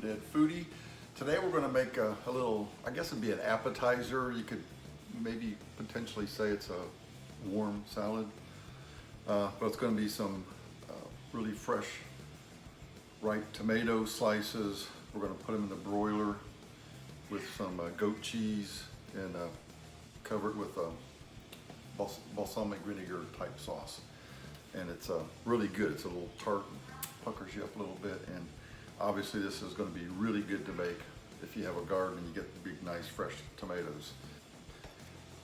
Dead Foodie. Today we're going to make a little, I guess it'd be an appetizer. You could maybe potentially say it's a warm salad, but it's going to be some really fresh ripe tomato slices. We're going to put them in the broiler with some goat cheese and cover it with balsamic vinegar type sauce. And it's really good. It's a little tart, puckers you up a little bit, and obviously this is going to be really good to make if you have a garden and you get big, nice, fresh tomatoes.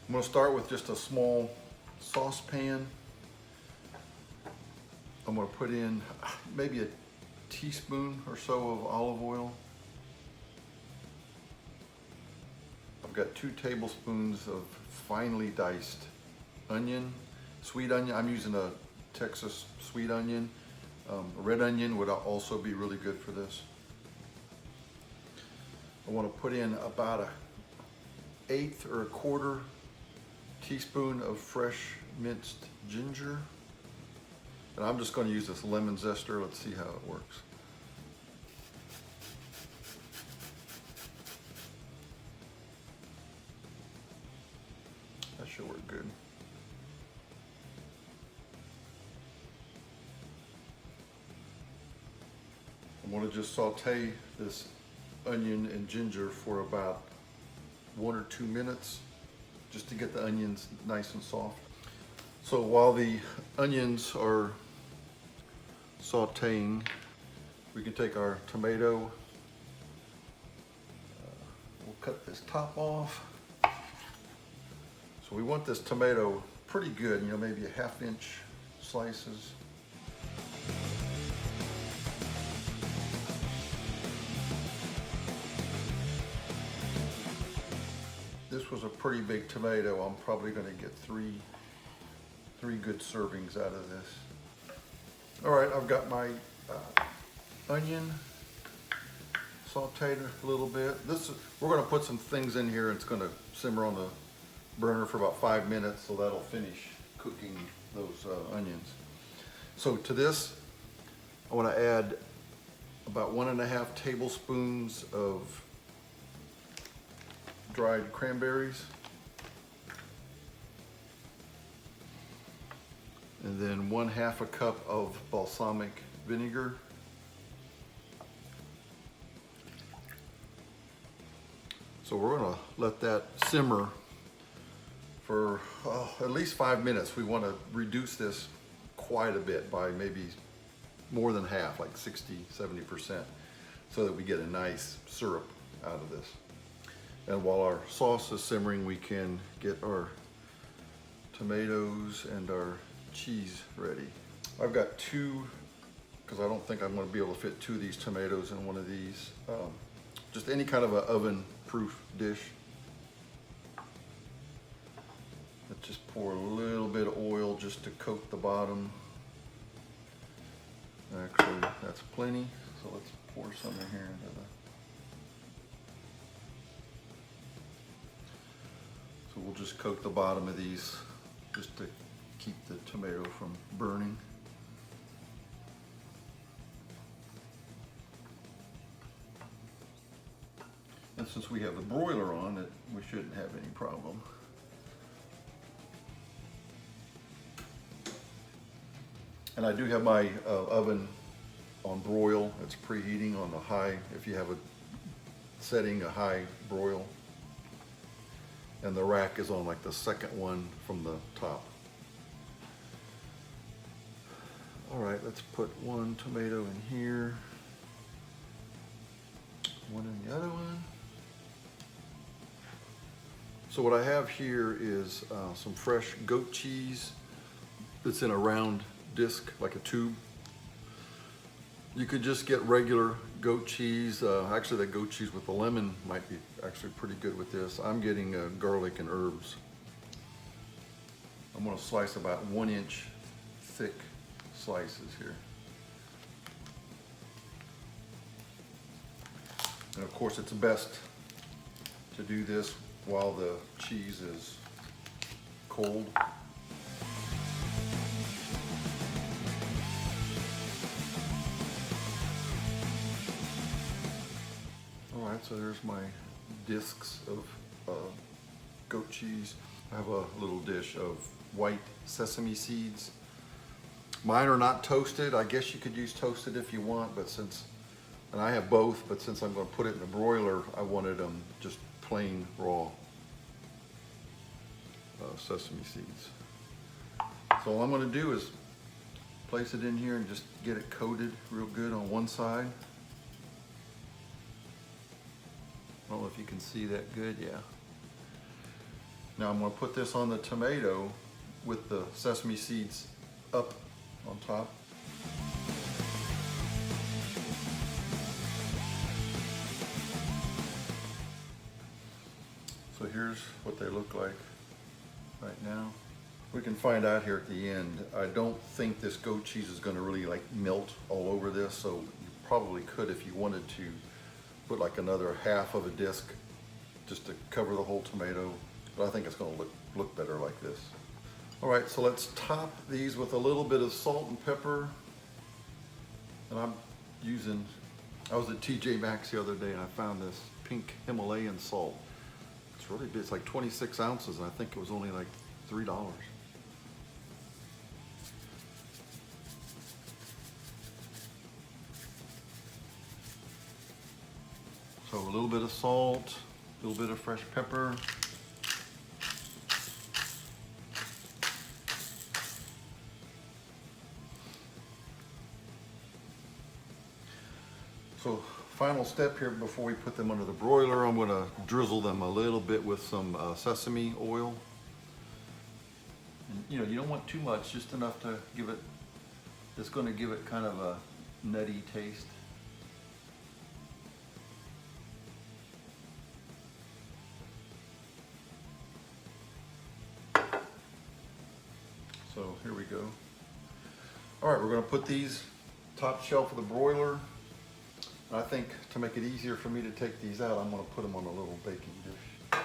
I'm going to start with just a small saucepan. I'm going to put in maybe a teaspoon or so of olive oil. I've got 2 tablespoons of finely diced onion, sweet onion. I'm using a Texas sweet onion. A red onion would also be really good for this. I want to put in about 1/8 or 1/4 teaspoon of fresh minced ginger. And I'm just going to use this lemon zester. Let's see how it works. That should work good. I'm going to just saute this onion and ginger for about 1 or 2 minutes just to get the onions nice and soft. So while the onions are sauteing, we can take our tomato, we'll cut this top off. So we want this tomato pretty good, you know, maybe a 1/2 inch slices. This was a pretty big tomato. I'm probably going to get three good servings out of this. All right, I've got my onion sauteed a little bit. We're going to put some things in here, and it's going to simmer on the burner for about 5 minutes, so that'll finish cooking those onions. So to this, I want to add about 1.5 tablespoons of dried cranberries, and then 1/2 cup of balsamic vinegar, so we're going to let that simmer for at least 5 minutes. We want to reduce this quite a bit by maybe more than half, like 60–70%, so that we get a nice syrup out of this. And while our sauce is simmering, we can get our tomatoes and our cheese ready. I've got 2, because I don't think I'm going to be able to fit 2 of these tomatoes in one of these. Just any kind of an oven-proof dish. Let's just pour a little bit of oil just to coat the bottom. Actually, that's plenty, so let's pour some in here into the... So we'll just coat the bottom of these just to keep the tomato from burning. And since we have the broiler on, we shouldn't have any problem. And I do have my oven on broil. It's preheating on the high, if you have a setting, a high broil. And the rack is on like the second one from the top. All right, let's put 1 tomato in here, 1 in the other one. So what I have here is some fresh goat cheese that's in a round disc, like a tube. You could just get regular goat cheese. Actually, that goat cheese with the lemon might be actually pretty good with this. I'm getting garlic and herbs. I'm going to slice about 1 inch thick slices here. And of course, it's best to do this while the cheese is cold. All right, so there's my discs of goat cheese. I have a little dish of white sesame seeds. Mine are not toasted. I guess you could use toasted if you want, but and I have both, but since I'm going to put it in a broiler, I wanted them just plain raw sesame seeds. So all I'm going to do is place it in here and just get it coated real good on one side. I don't know if you can see that good, yeah. Now I'm going to put this on the tomato with the sesame seeds up on top. So here's what they look like right now. We can find out here at the end. I don't think this goat cheese is going to really like melt all over this, so you probably could, if you wanted to, put like another half of a disc just to cover the whole tomato, but I think it's going to look better like this. All right, so let's top these with a little bit of salt and pepper. And I was at TJ Maxx the other day and I found this pink Himalayan salt. It's really big, it's like 26 ounces and I think it was only like $3. So a little bit of salt, a little bit of fresh pepper. So final step here before we put them under the broiler, I'm going to drizzle them a little bit with some sesame oil. And, you know, you don't want too much, just enough to give it, it's going to give it kind of a nutty taste. So here we go. All right, we're going to put these top shelf of the broiler. I think to make it easier for me to take these out, I'm going to put them on a little baking dish.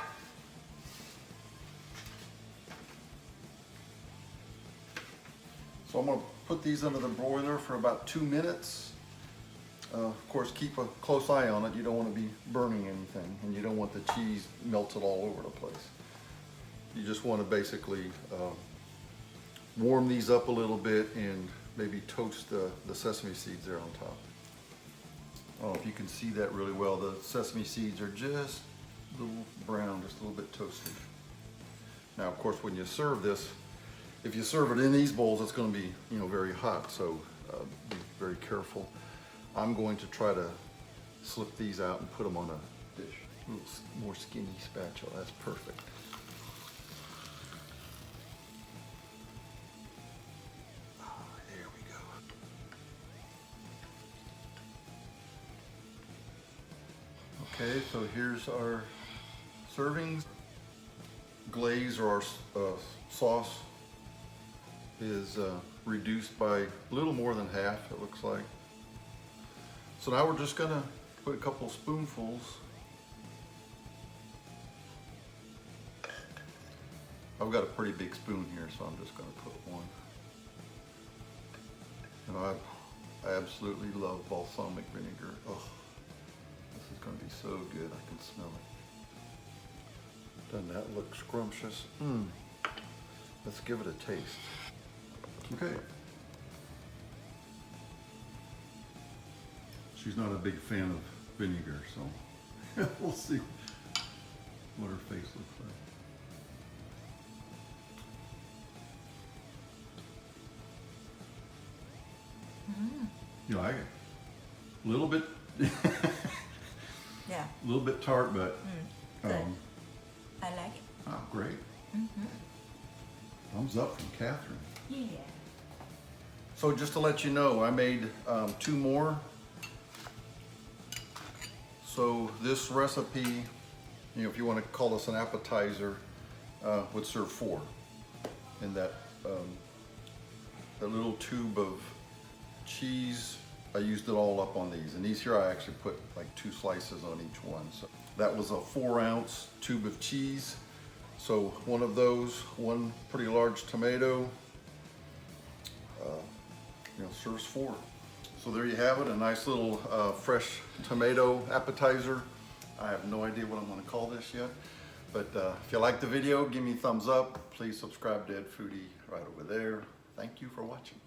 So I'm going to put these under the broiler for about 2 minutes. Of course, keep a close eye on it. You don't want to be burning anything, and you don't want the cheese melted all over the place. You just want to basically warm these up a little bit and maybe toast the sesame seeds there on top. I don't know if you can see that really well. The sesame seeds are just a little brown, just a little bit toasted. Now, of course, when you serve this, if you serve it in these bowls, it's going to be, you know, very hot. So be very careful. I'm going to try to slip these out and put them on a dish. A little more skinny spatula. That's perfect. There we go. Okay, so here's our servings. Glaze, or our sauce, is reduced by a little more than half, it looks like. So now we're just gonna put a couple spoonfuls. I've got a pretty big spoon here, so I'm just gonna put one. And I absolutely love balsamic vinegar. Oh. This is going to be so good. I can smell it. Doesn't that look scrumptious? Let's give it a taste. Okay. She's not a big fan of vinegar, so we'll see what her face looks like. You like it? A little bit. Yeah. A little bit tart, but Good. I like it. oh, great. Thumbs up from Catherine. Yeah. So just to let you know, I made 2 more. So this recipe, you know, if you want to call this an appetizer, would serve 4. And that little tube of cheese, I used it all up on these. And these here, I actually put like 2 slices on each one. So that was a 4-ounce tube of cheese. So one of those, 1 pretty large tomato, you know, serves 4. So there you have it, a nice little fresh tomato appetizer. I have no idea what I'm going to call this yet. But if you like the video, give me a thumbs up. Please subscribe to Ed Foodie right over there. Thank you for watching.